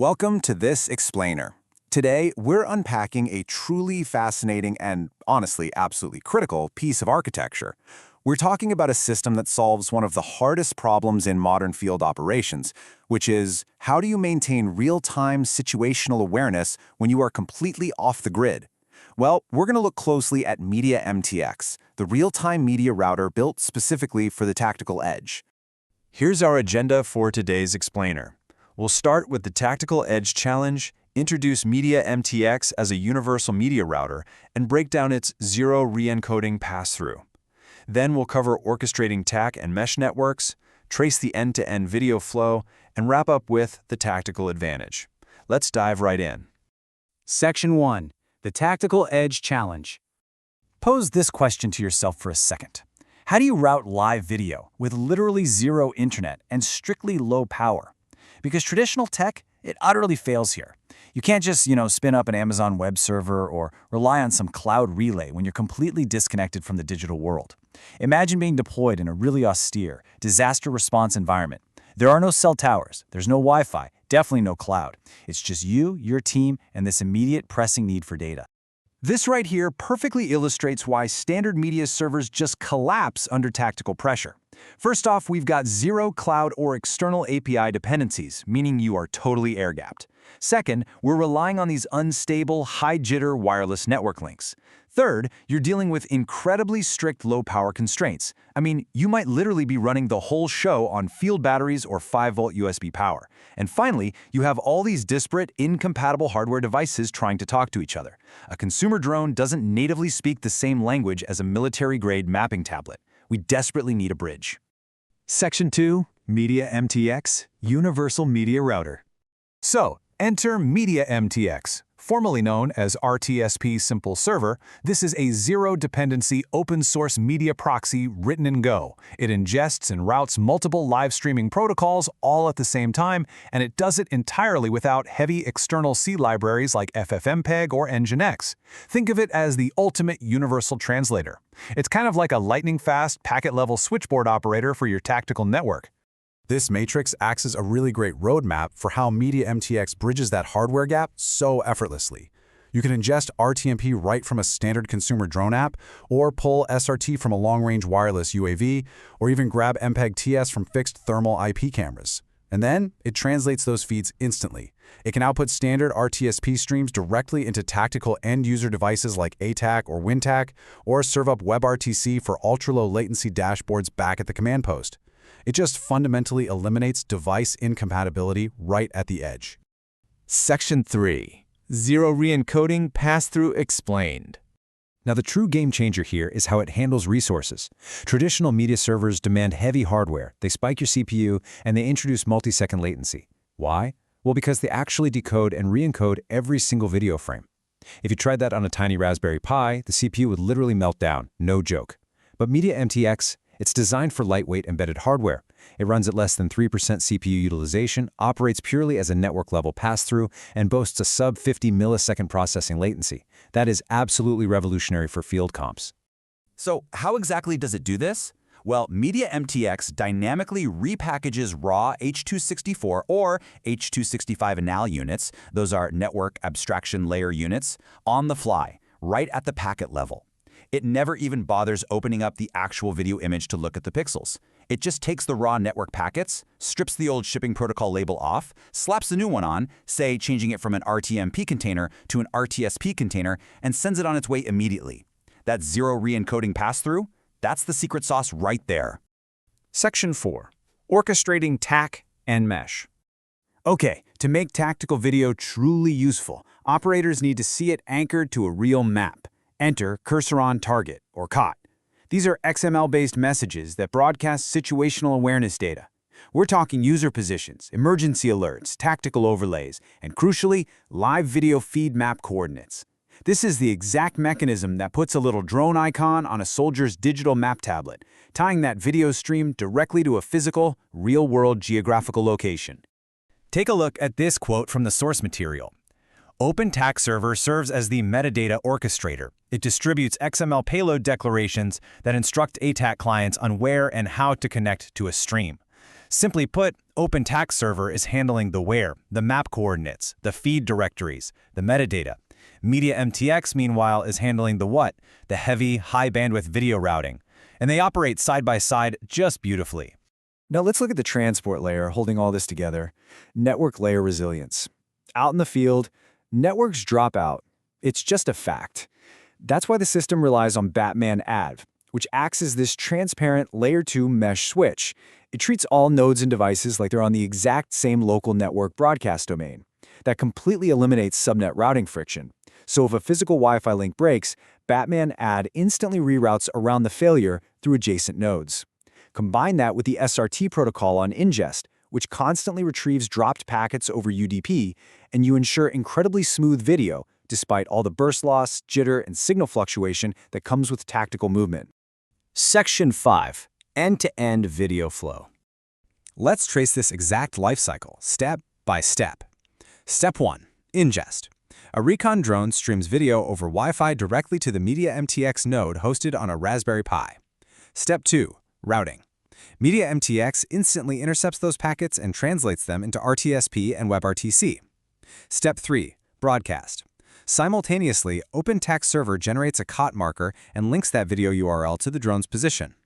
Welcome to this explainer. Today, we're unpacking a truly fascinating and, honestly, absolutely critical piece of architecture. We're talking about a system that solves one of the hardest problems in modern field operations, which is, how do you maintain real-time situational awareness when you are completely off the grid? Well, we're going to look closely at MediaMTX, the real-time media router built specifically for the tactical edge. Here's our agenda for today's explainer. We'll start with the Tactical Edge Challenge, introduce MediaMTX as a universal media router, and break down its zero-reencoding pass-through. Then we'll cover orchestrating ATAK and mesh networks, trace the end-to-end video flow, and wrap up with the tactical advantage. Let's dive right in. Section 1. The Tactical Edge Challenge. Pose this question to yourself for a second. How do you route live video with literally zero internet and strictly low power? Because traditional tech, it utterly fails here. You can't just, spin up an Amazon web server or rely on some cloud relay when you're completely disconnected from the digital world. Imagine being deployed in a really austere, disaster response environment. There are no cell towers, there's no Wi-Fi, definitely no cloud. It's just you, your team, and this immediate pressing need for data. This right here perfectly illustrates why standard media servers just collapse under tactical pressure. First off, we've got zero cloud or external API dependencies, meaning you are totally air-gapped. Second, we're relying on these unstable, high-jitter wireless network links. Third, you're dealing with incredibly strict low-power constraints. I mean, you might literally be running the whole show on field batteries or 5-volt USB power. And finally, you have all these disparate, incompatible hardware devices trying to talk to each other. A consumer drone doesn't natively speak the same language as a military-grade mapping tablet. We desperately need a bridge. Section 2. MediaMTX, Universal Media Router. So, enter MediaMTX. Formerly known as RTSP Simple Server, this is a zero-dependency open-source media proxy written in Go. It ingests and routes multiple live streaming protocols all at the same time, and it does it entirely without heavy external C libraries like FFmpeg or Nginx. Think of it as the ultimate universal translator. It's kind of like a lightning-fast, packet-level switchboard operator for your tactical network. This matrix acts as a really great roadmap for how MediaMTX bridges that hardware gap so effortlessly. You can ingest RTMP right from a standard consumer drone app, or pull SRT from a long-range wireless UAV, or even grab MPEG-TS from fixed thermal IP cameras. And then, it translates those feeds instantly. It can output standard RTSP streams directly into tactical end-user devices like ATAK or WinTAK, or serve up WebRTC for ultra-low latency dashboards back at the command post. It just fundamentally eliminates device incompatibility right at the edge. Section 3. Zero-reencoding pass-through explained. Now, the true game changer here is how it handles resources. Traditional media servers demand heavy hardware, they spike your CPU, and they introduce multi-second latency. Why? Well, because they actually decode and re-encode every single video frame. If you tried that on a tiny Raspberry Pi, the CPU would literally melt down, no joke. But MediaMTX, it's designed for lightweight embedded hardware. It runs at less than 3% CPU utilization, operates purely as a network-level pass-through, and boasts a sub-50 millisecond processing latency. That is absolutely revolutionary for field comps. So how exactly does it do this? Well, MediaMTX dynamically repackages raw H.264 or H.265 anal units, those are network abstraction layer units, on the fly, right at the packet level. It never even bothers opening up the actual video image to look at the pixels. It just takes the raw network packets, strips the old shipping protocol label off, slaps a new one on, say changing it from an RTMP container to an RTSP container, and sends it on its way immediately. That zero-reencoding pass-through, that's the secret sauce right there. Section 4. Orchestrating ATAK and mesh. Okay, to make tactical video truly useful, operators need to see it anchored to a real map. Enter cursor on target, or COT. These are XML-based messages that broadcast situational awareness data. We're talking user positions, emergency alerts, tactical overlays, and crucially, live video feed map coordinates. This is the exact mechanism that puts a little drone icon on a soldier's digital map tablet, tying that video stream directly to a physical, real-world geographical location. Take a look at this quote from the source material. OpenTAKServer serves as the metadata orchestrator. It distributes XML payload declarations that instruct ATAK clients on where and how to connect to a stream. Simply put, OpenTAKServer is handling the where, the map coordinates, the feed directories, the metadata. MediaMTX, meanwhile, is handling the what, the heavy, high-bandwidth video routing. And they operate side by side just beautifully. Now let's look at the transport layer holding all this together. Network layer resilience. Out in the field, networks drop out. It's just a fact. That's why the system relies on batman-adv, which acts as this transparent Layer 2 mesh switch. It treats all nodes and devices like they're on the exact same local network broadcast domain. That completely eliminates subnet routing friction. So if a physical Wi-Fi link breaks, batman-adv instantly reroutes around the failure through adjacent nodes. Combine that with the SRT protocol on ingest, which constantly retrieves dropped packets over UDP, and you ensure incredibly smooth video, despite all the burst loss, jitter, and signal fluctuation that comes with tactical movement. Section 5. End-to-end video flow. Let's trace this exact lifecycle, step by step. Step 1. Ingest. A recon drone streams video over Wi-Fi directly to the MediaMTX node hosted on a Raspberry Pi. Step 2. Routing. MediaMTX instantly intercepts those packets and translates them into RTSP and WebRTC. Step 3. Broadcast. Simultaneously, OpenTAKServer generates a COT marker and links that video URL to the drone's position.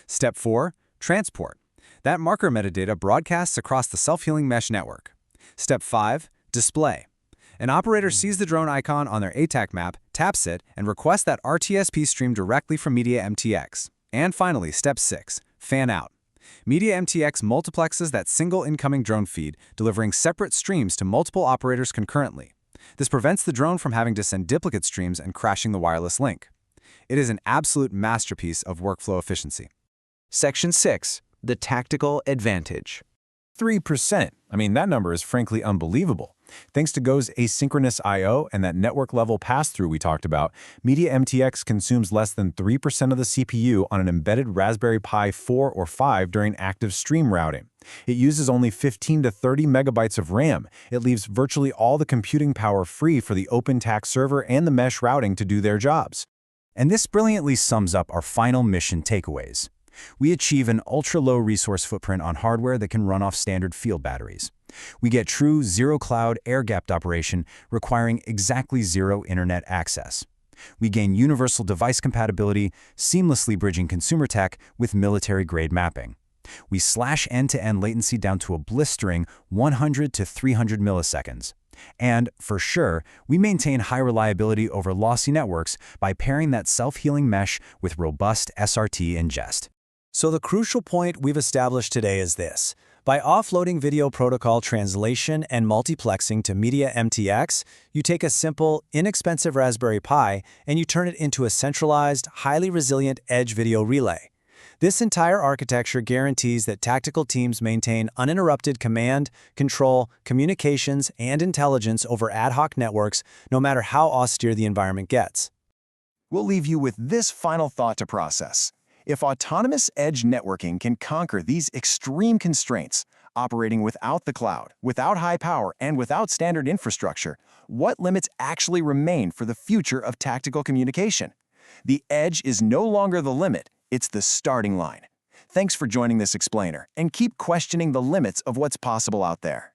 Step 4. Transport. That marker metadata broadcasts across the self-healing mesh network. Step 5. Display. An operator sees the drone icon on their ATAK map, taps it, and requests that RTSP stream directly from MediaMTX. And finally, Step 6. Fan out. MediaMTX multiplexes that single incoming drone feed, delivering separate streams to multiple operators concurrently. This prevents the drone from having to send duplicate streams and crashing the wireless link. It is an absolute masterpiece of workflow efficiency. Section 6. The tactical advantage. 3%. I mean, that number is frankly unbelievable. Thanks to Go's asynchronous I/O and that network-level pass-through we talked about, MediaMTX consumes less than 3% of the CPU on an embedded Raspberry Pi 4 or 5 during active stream routing. It uses only 15 to 30 megabytes of RAM. It leaves virtually all the computing power free for the OpenTAKServer and the mesh routing to do their jobs. And this brilliantly sums up our final mission takeaways. We achieve an ultra-low resource footprint on hardware that can run off standard field batteries. We get true zero-cloud air-gapped operation requiring exactly zero internet access. We gain universal device compatibility, seamlessly bridging consumer tech with military-grade mapping. We slash end-to-end latency down to a blistering 100 to 300 milliseconds. And, for sure, we maintain high reliability over lossy networks by pairing that self-healing mesh with robust SRT ingest. So the crucial point we've established today is this. By offloading video protocol translation and multiplexing to MediaMTX, you take a simple, inexpensive Raspberry Pi and you turn it into a centralized, highly resilient edge video relay. This entire architecture guarantees that tactical teams maintain uninterrupted command, control, communications, and intelligence over ad hoc networks, no matter how austere the environment gets. We'll leave you with this final thought to process. If autonomous edge networking can conquer these extreme constraints, operating without the cloud, without high power, and without standard infrastructure, what limits actually remain for the future of tactical communication? The edge is no longer the limit, it's the starting line. Thanks for joining this explainer, and keep questioning the limits of what's possible out there.